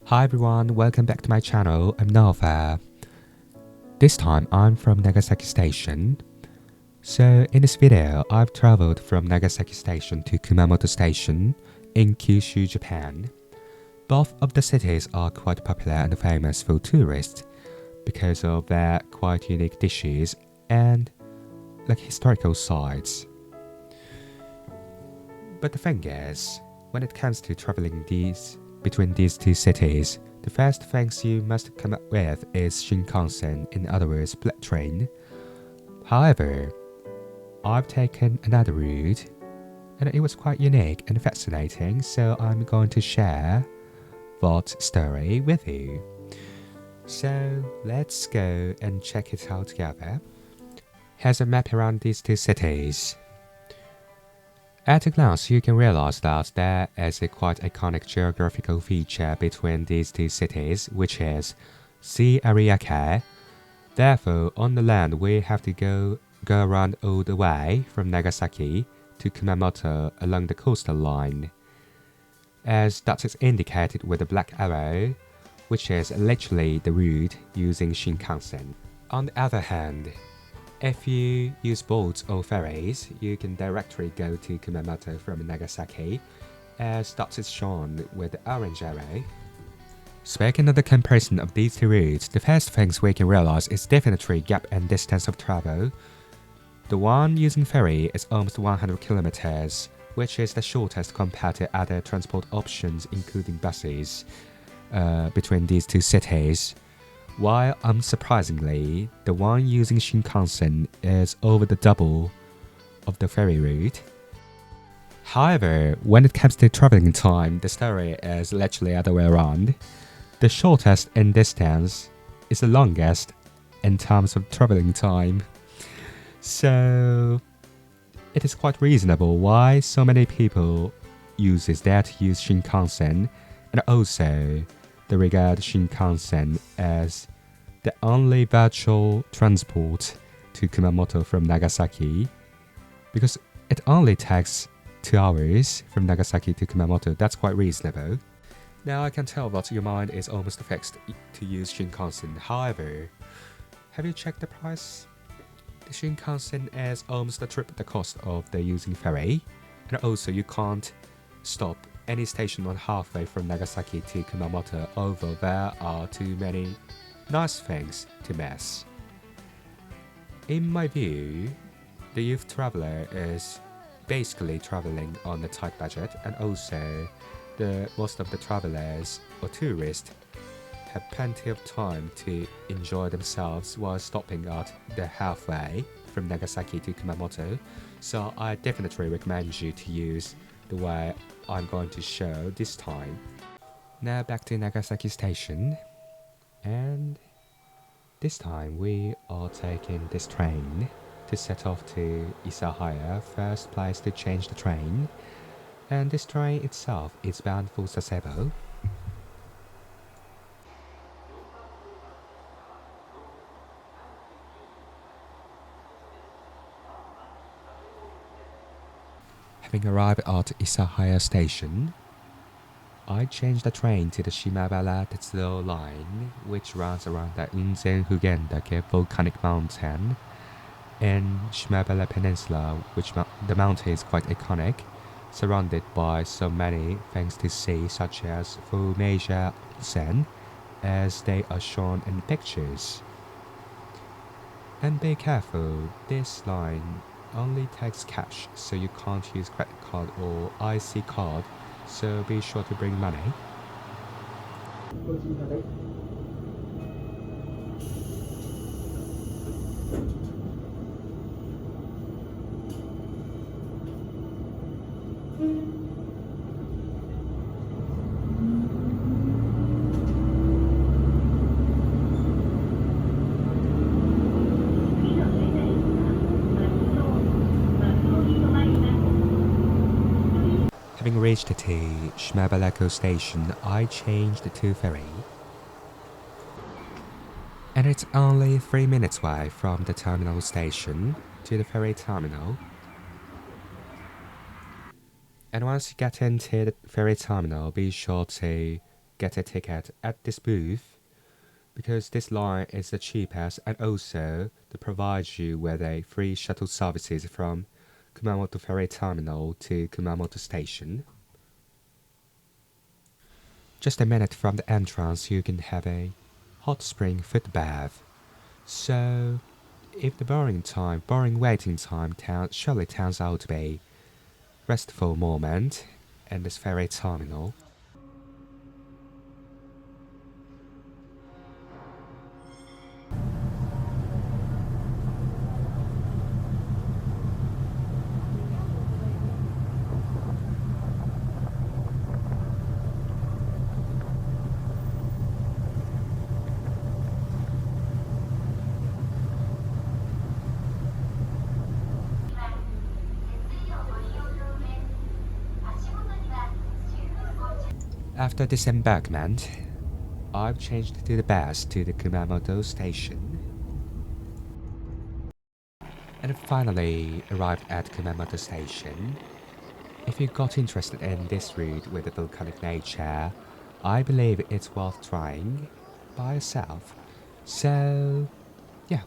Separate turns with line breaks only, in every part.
Hi everyone, welcome back to my channel. I'm Nova. This time I'm from Nagasaki Station. So in this video, I've traveled from Nagasaki Station to Kumamoto Station in Kyushu, Japan. Both of the cities are quite popular and famous for tourists because of their quite unique dishes and historical sites. But the thing is, when it comes to traveling between these two cities, the first things you must come up with is Shinkansen, in other words, bullet train. However, I've taken another route, and it was quite unique and fascinating, so I'm going to share that story with you. So let's go and check it out together. Here's a map around these two cities. At a glance, you can realize that there is a quite iconic geographical feature between these two cities, which is sea area care. Therefore, on the land, we have to go around all the way from Nagasaki to Kumamoto along the coastal line, as that is indicated with a black arrow, which is literally the route using Shinkansen. On the other hand, if you use boats or ferries, you can directly go to Kumamoto from Nagasaki, as that is shown with the orange arrow. Speaking of the comparison of these two routes, the first things we can realize is definitely gap and distance of travel. The one using ferry is almost 100 kilometers, which is the shortest compared to other transport options including buses between these two cities. While unsurprisingly, the one using Shinkansen is over the double of the ferry route. However, when it comes to traveling time, the story is literally the other way around. The shortest in distance is the longest in terms of traveling time. So it is quite reasonable why so many people use Shinkansen, and also they regard Shinkansen as the only virtual transport to Kumamoto from Nagasaki, because it only takes 2 hours from Nagasaki to Kumamoto. That's quite reasonable. Now I can tell that your mind is almost fixed to use Shinkansen. However, have you checked the price? The Shinkansen is almost triple the cost of the using ferry, and also you can't stop any station on halfway from Nagasaki to Kumamoto, although there are too many nice things to miss. In my view, the youth traveler is basically traveling on a tight budget, and also most of the travelers or tourists have plenty of time to enjoy themselves while stopping at the halfway from Nagasaki to Kumamoto. So I definitely recommend you to use the way I'm going to show this time. Now back to Nagasaki Station, and this time we are taking this train to set off to Isahaya, first place to change the train, and this train itself is bound for Sasebo. Having arrived at Isahaya Station, I changed the train to the Shimabara Tetsudo line, which runs around the Unzen-Fugendake volcanic mountain in Shimabara Peninsula, which the mountain is quite iconic, surrounded by so many things to see, such as full major onsen, as they are shown in pictures. And be careful, this line only takes cash, so you can't use credit card or IC card, so be sure to bring money. Having reached the Shimabara Station, I changed to ferry. And it's only 3 minutes away from the terminal station to the ferry terminal. And once you get into the ferry terminal, be sure to get a ticket at this booth because this line is the cheapest and also it provides you with a free shuttle services from Kumamoto Ferry Terminal to Kumamoto Station. Just a minute from the entrance you can have a hot spring foot bath. So, if the boring waiting time surely turns out to be restful moment in this ferry terminal. After disembarkment, I've changed to the bus to the Kumamoto station and finally arrived at Kumamoto station. If you got interested in this route with the volcanic nature, I believe it's worth trying by yourself. So, yeah,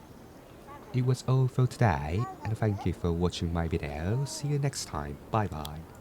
it was all for today and thank you for watching my video. See you next time. Bye bye.